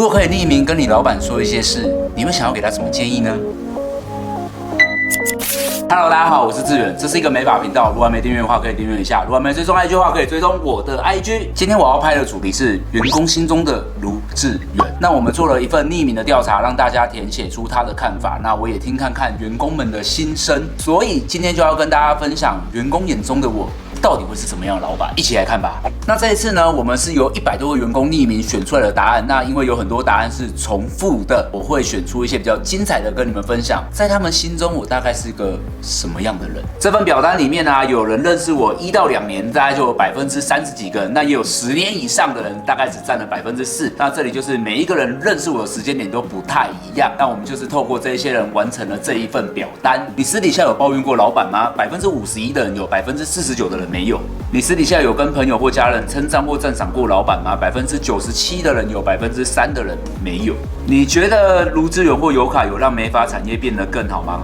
如果可以匿名跟你老板说一些事，你会想要给他什么建议呢？Hello， 大家好，我是志远，这是一个美发频道。如果还没订阅的话，可以订阅一下；如果还没追踪 IG 的话，可以追踪我的 IG。今天我要拍的主题是员工心中的卢志远。那我们做了一份匿名的调查，让大家填写出他的看法。那我也听看看员工们的心声，所以今天就要跟大家分享员工眼中的我到底会是什么样的老板，一起来看吧。那这一次呢，我们是由100多个员工匿名选出来的答案。那因为有很多答案是重复的，我会选出一些比较精彩的跟你们分享。在他们心中，我大概是个什么样的人？这份表单里面呢，有人认识我1到2年，大概就有30%几个人。那也有10年以上的人，大概只占了4%。那这里就是每一个人认识我的时间点都不太一样。那我们就是透过这些人完成了这一份表单。你私底下有抱怨过老板吗？51%的人有，49%的人没有。你私底下有跟朋友或家人称赞或赞赏过老板吗？97%的人有，3%的人没有。你觉得卢志远或尤卡有让美发产业变得更好吗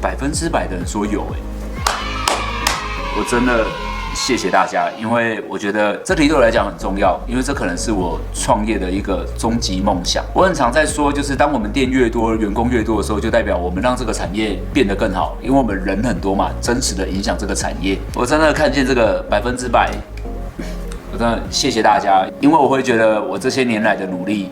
？100%的人说有。我真的谢谢大家，因为我觉得这题对我来讲很重要，因为这可能是我创业的一个终极梦想。我很常在说，就是当我们店越多，员工越多的时候，就代表我们让这个产业变得更好，因为我们人很多嘛，真实的影响这个产业。我真的看见这个100%，我真的谢谢大家，因为我会觉得我这些年来的努力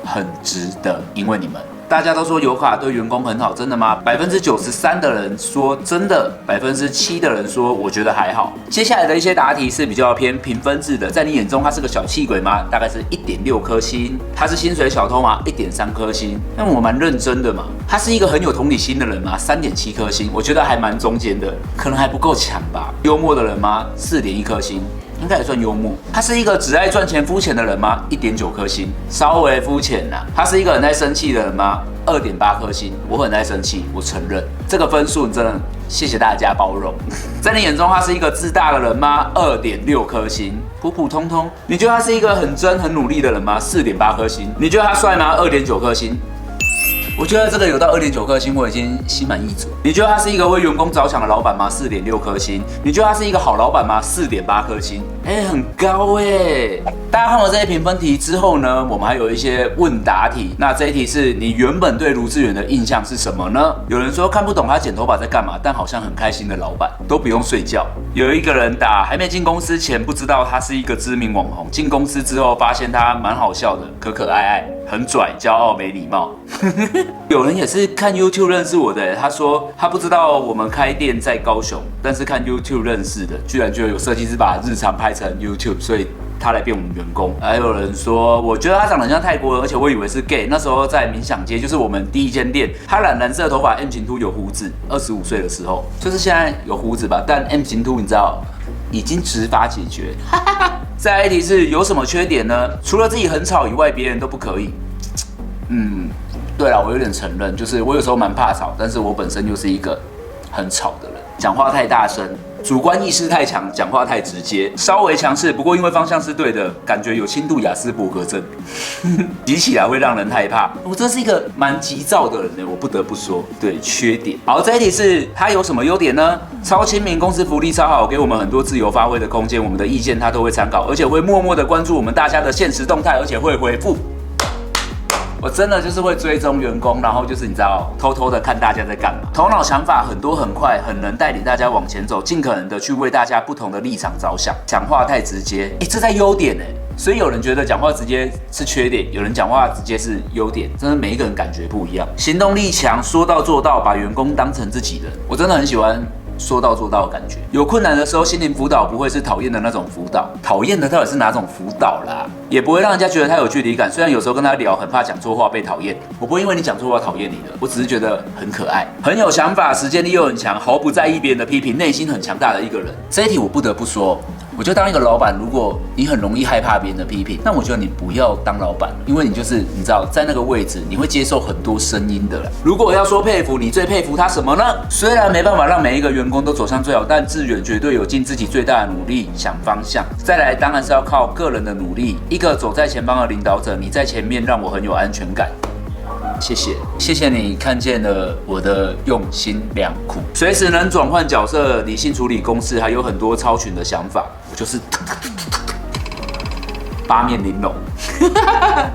很值得，因为你们。大家都说尤卡对员工很好，真的吗？93%的人说真的，7%的人说我觉得还好。接下来的一些答题是比较偏评分制的，在你眼中他是个小气鬼吗？大概是1.6颗星。他是薪水小偷吗？1.3颗星。那我蛮认真的嘛。他是一个很有同理心的人吗？3.7颗星。我觉得还蛮中间的，可能还不够强吧。幽默的人吗？4.1颗星。应该也算幽默。他是一个只爱赚钱肤浅的人吗？1.9颗星，稍微肤浅啦。他是一个很爱生气的人吗？2.8颗星，我很爱生气，我承认。这个分数真的谢谢大家包容。在你眼中，他是一个自大的人吗？2.6颗星，普普通通。你觉得他是一个很真、很努力的人吗？4.8颗星。你觉得他帅吗？2.9颗星。我觉得这个有到2.9颗星，我已经心满意足。你觉得他是一个为员工着想的老板吗？4.6颗星。你觉得他是一个好老板吗？4.8颗星。很高大家看完这些评分题之后呢，我们还有一些问答题。那这一题是你原本对卢志远的印象是什么呢？有人说看不懂他剪头发在干嘛，但好像很开心的老板，都不用睡觉。有一个人打还没进公司前不知道他是一个知名网红，进公司之后发现他蛮好笑的，可可爱爱，很拽，骄傲，没礼貌。有人也是看 YouTube 认识我的，他说他不知道我们开店在高雄，但是看 YouTube 认识的，居然觉得有设计师把日常拍成 YouTube， 所以他来变我们员工。还有人说，我觉得他长得很像泰国人，而且我以为是 gay。那时候在冥想街，就是我们第一间店，他染蓝色头发 M 型秃，有胡子。25岁的时候，就是现在有胡子吧，但 M 型秃你知道已经执法解决。再来一题是有什么缺点呢？除了自己很吵以外，别人都不可以。对啦，我有点承认，就是我有时候蛮怕吵，但是我本身就是一个很吵的人，讲话太大声，主观意识太强，讲话太直接，稍微强势，不过因为方向是对的，感觉有轻度亚斯伯格症，急起来会让人害怕。我真是一个蛮急躁的人呢，我不得不说。对，缺点。好，这一题是他有什么优点呢？超亲民，公司福利超好，给我们很多自由发挥的空间，我们的意见他都会参考，而且会默默的关注我们大家的现实动态，而且会回复。我真的就是会追踪员工，然后就是你知道，偷偷的看大家在干嘛。头脑想法很多很快，很能带领大家往前走，尽可能的去为大家不同的立场着想。讲话太直接，这在优点所以有人觉得讲话直接是缺点，有人讲话直接是优点，真的每一个人感觉不一样。行动力强，说到做到，把员工当成自己人，我真的很喜欢说到做到的感觉。有困难的时候，心灵辅导不会是讨厌的那种辅导，讨厌的到底是哪种辅导啦？也不会让人家觉得他有距离感。虽然有时候跟他聊，很怕讲错话被讨厌，我不会因为你讲错话讨厌你的，我只是觉得很可爱，很有想法，时间力又很强，毫不在意别人的批评，内心很强大的一个人。这一题我不得不说，我觉得当一个老板，如果你很容易害怕别人的批评，那我觉得你不要当老板，因为你就是你知道，在那个位置，你会接受很多声音的啦。如果要说佩服，你最佩服他什么呢？虽然没办法让每一个员工都走向最好，但志远绝对有尽自己最大的努力想方向。再来，当然是要靠个人的努力。一个走在前方的领导者，你在前面让我很有安全感。谢谢，谢谢你看见了我的用心良苦，随时能转换角色，理性处理公事，还有很多超群的想法，我就是八面玲珑。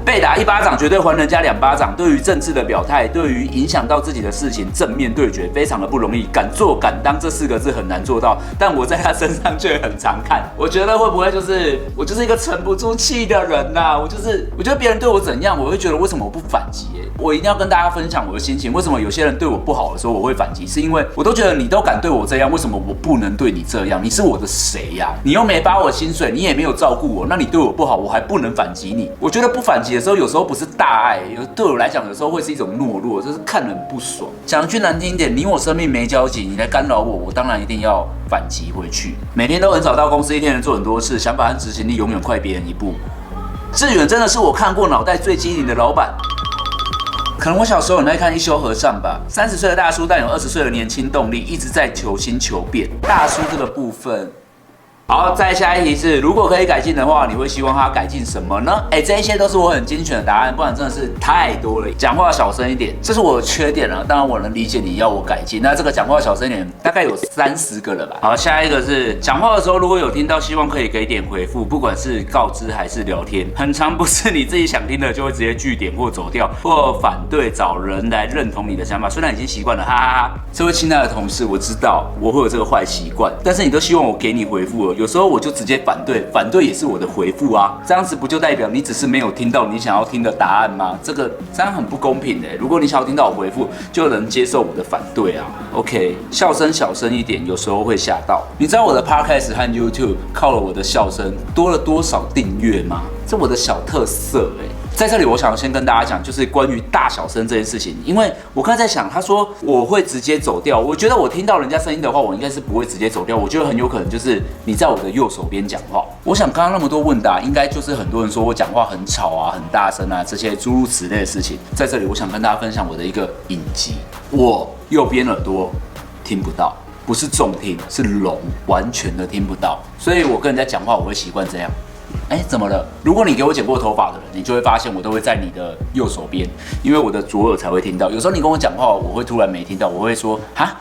被打1巴掌绝对还人家2巴掌。对于政治的表态，对于影响到自己的事情正面对决，非常的不容易。敢做敢当这4个字很难做到，但我在他身上却很常看。我觉得会不会就是我就是一个沉不住气的人呐、我觉得别人对我怎样，我会觉得为什么我不反击？我一定要跟大家分享我的心情。为什么有些人对我不好的时候我会反击？是因为我都觉得你都敢对我这样，为什么我不能对你这样？你是我的谁呀？你又没发我薪水，你也没有照顾我，那你对我不好，我还不能反击你？我觉得不反击的时候，有时候不是大爱，对我来讲，有时候会是一种懦弱，就是看人不爽。讲句难听一点，你我生命没交集，你来干扰我，我当然一定要反击回去。每天都很少到公司，一天能做很多事，想法和执行力永远快别人一步。志远真的是我看过脑袋最机灵的老板。可能我小时候很爱看一休和尚吧，30岁的大叔，但有20岁的年轻动力，一直在求新求变。大叔这个部分。好，再下一题是，如果可以改进的话，你会希望他改进什么呢？这一些都是我很精选的答案，不然真的是太多了。讲话小声一点，这是我的缺点啊。当然我能理解你要我改进。那这个讲话小声一点，大概有30个了吧。好，下一个是讲话的时候，如果有听到，希望可以给点回复，不管是告知还是聊天。很常不是你自己想听的，就会直接句点或走掉，或反对找人来认同你的想法。虽然已经习惯了，哈哈哈。这位亲爱的同事，我知道我会有这个坏习惯，但是你都希望我给你回复了。有时候我就直接反对，反对也是我的回复啊，这样子不就代表你只是没有听到你想要听的答案吗？这样很不公平如果你想要听到我回复，就能接受我的反对啊。OK， 笑声小声一点，有时候会吓到。你知道我的 Podcast 和 YouTube 靠了我的笑声多了多少订阅吗？这我的小特色在这里，我想先跟大家讲，就是关于大小声这件事情。因为我刚才在想，他说我会直接走掉，我觉得我听到人家声音的话，我应该是不会直接走掉。我觉得很有可能就是你在我的右手边讲话。我想刚刚那么多问答，应该就是很多人说我讲话很吵啊、很大声啊，这些诸如此类的事情。在这里，我想跟大家分享我的一个隐疾，我右边耳朵听不到，不是重听，是聋，完全的听不到。所以我跟人家讲话，我会习惯这样。怎么了？如果你给我剪过头发的人，你就会发现我都会在你的右手边，因为我的左耳才会听到。有时候你跟我讲话，我会突然没听到，我会说哈，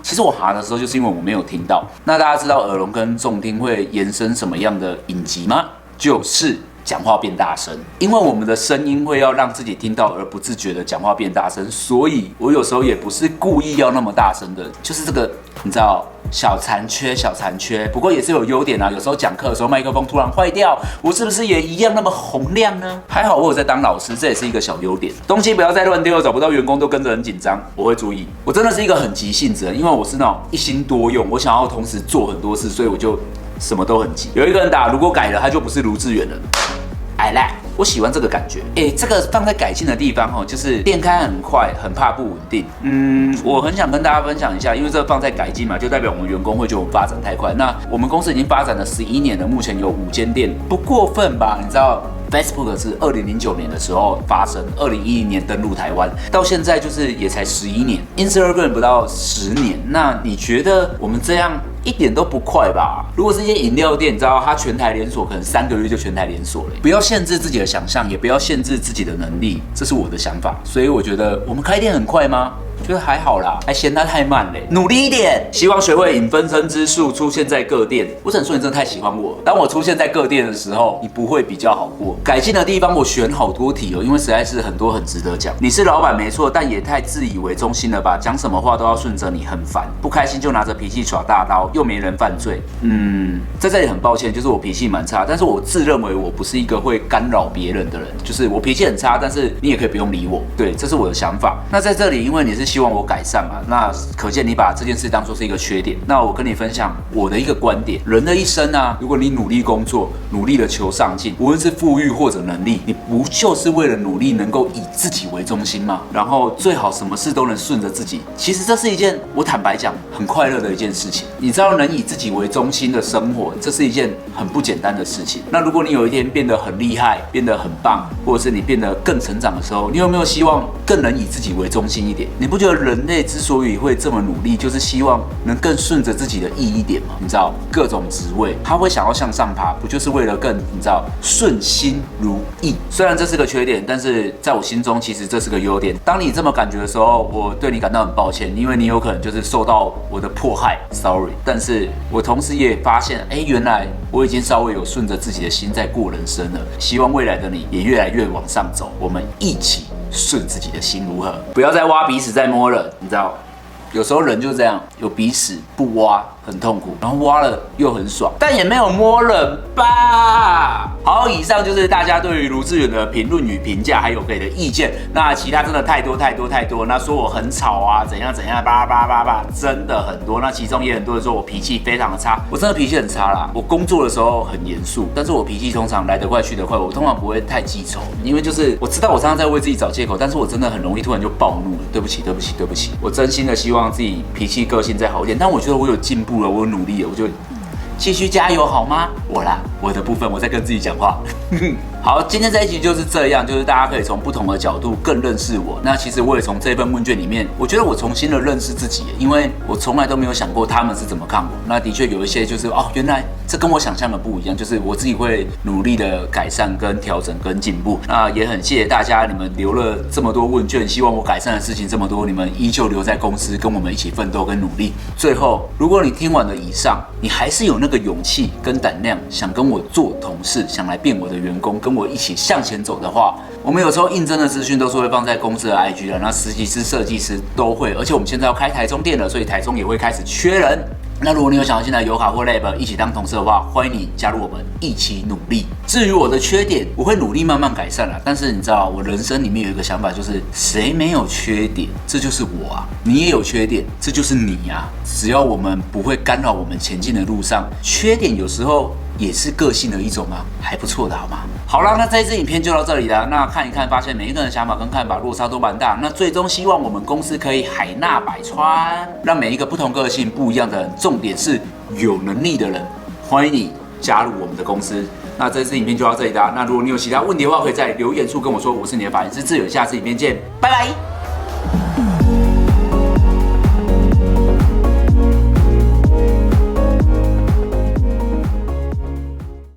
其实我哈的时候，就是因为我没有听到。那大家知道耳聋跟重听会延伸什么样的隐疾吗？就是讲话变大声，因为我们的声音会要让自己听到，而不自觉的讲话变大声，所以我有时候也不是故意要那么大声的，就是这个你知道小残缺，不过也是有优点啊。有时候讲课的时候麦克风突然坏掉，我是不是也一样那么洪亮呢？还好我有在当老师，这也是一个小优点。东西不要再乱丢，找不到员工都跟着很紧张，我会注意。我真的是一个很急性子的人，因为我是那种一心多用，我想要同时做很多事，所以我就什么都很急。有一个人打，如果改了，他就不是卢志远了。I like， 我喜欢这个感觉。这个放在改进的地方就是电开很快，很怕不稳定。我很想跟大家分享一下，因为这个放在改进嘛，就代表我们员工会觉得我们发展太快。那我们公司已经发展了11年了，目前有5间店，不过分吧？你知道 Facebook 是2009年的时候发生，2010年登陆台湾，到现在就是也才11年 ，Instagram 不到10年。那你觉得我们这样一点都不快吧？如果是一间饮料店，你知道它全台连锁，可能3个月就全台连锁了。不要限制自己的想象，也不要限制自己的能力，这是我的想法。所以我觉得我们开店很快吗？觉得还好啦，还嫌它太慢嘞，努力一点。希望学会引分身之术，出现在各店。我只能说你真的太喜欢我。当我出现在各店的时候，你不会比较好过。改进的地方我选好多题因为实在是很多很值得讲。你是老板没错，但也太自以为中心了吧？讲什么话都要顺着你，很烦。不开心就拿着脾气耍大刀，又没人犯罪。在这里很抱歉，就是我脾气蛮差，但是我自认为我不是一个会干扰别人的人，就是我脾气很差，但是你也可以不用理我。对，这是我的想法。那在这里，因为你是希望我改善嘛，那可见你把这件事当作是一个缺点。那我跟你分享我的一个观点：人的一生啊，如果你努力工作，努力的求上进，无论是富裕或者能力，你不就是为了努力能够以自己为中心吗？然后最好什么事都能顺着自己。其实这是一件我坦白讲很快乐的一件事情。你知道，能以自己为中心的生活，这是一件很不简单的事情。那如果你有一天变得很厉害，变得很棒，或者是你变得更成长的时候，你有没有希望更能以自己为中心一点？你不觉个人类之所以会这么努力，就是希望能更顺着自己的意一点嘛。你知道，各种职位他会想要向上爬，不就是为了更你知道顺心如意？虽然这是个缺点，但是在我心中其实这是个优点。当你这么感觉的时候，我对你感到很抱歉，因为你有可能就是受到我的迫害 ，sorry。但是我同时也发现，原来我已经稍微有顺着自己的心在过人生了。希望未来的你也越来越往上走，我们一起顺自己的心，如何？不要再挖鼻屎再摸了，你知道？有时候人就这样，有鼻屎不挖很痛苦，然后挖了又很爽，但也没有摸人吧。好，以上就是大家对于卢志远的评论与评价，还有给的意见。那其他真的太多，那说我很吵啊，怎样，叭，真的很多。那其中也很多人说我脾气非常的差，我真的脾气很差啦。我工作的时候很严肃，但是我脾气通常来得快去得快，我通常不会太记仇，因为就是我知道我常常在为自己找借口，但是我真的很容易突然就暴怒了，对不起，我真心的希望自己脾气个性再好一点，但我觉得我有进步了，我有努力了，我就继续加油好吗？我的部分我在跟自己讲话。好，今天这一集就是这样，就是大家可以从不同的角度更认识我。那其实我也从这份问卷里面，我觉得我重新的认识自己，因为我从来都没有想过他们是怎么看我。那的确有一些就是原来这跟我想象的不一样，就是我自己会努力的改善、跟调整、跟进步。那也很谢谢大家，你们留了这么多问卷，希望我改善的事情这么多，你们依旧留在公司跟我们一起奋斗跟努力。最后，如果你听完了以上，你还是有那个勇气跟胆量，想跟我做同事，想来变我的员工，跟我一起向前走的话，我们有时候应征的资讯都是会放在公司的 IG 的，那实习师、设计师都会，而且我们现在要开台中店了，所以台中也会开始缺人。那如果你有想要进来友卡或 Lab 一起当同事的话，欢迎你加入我们一起努力。至于我的缺点，我会努力慢慢改善啦。但是你知道，我人生里面有一个想法，就是谁没有缺点，这就是我啊。你也有缺点，这就是你啊。只要我们不会干扰我们前进的路上，缺点有时候也是个性的一种啊，还不错的好吗？好啦，那这一支影片就到这里了。那看一看，发现每一个人的想法跟看法落差都蛮大。那最终希望我们公司可以海纳百川，让每一个不同个性、不一样的人，重点是有能力的人，欢迎你加入我们的公司。那这支影片就到这里啦。那如果你有其他问题的话，可以在留言处跟我说。我是你的发型师志远，下次影片见，拜拜。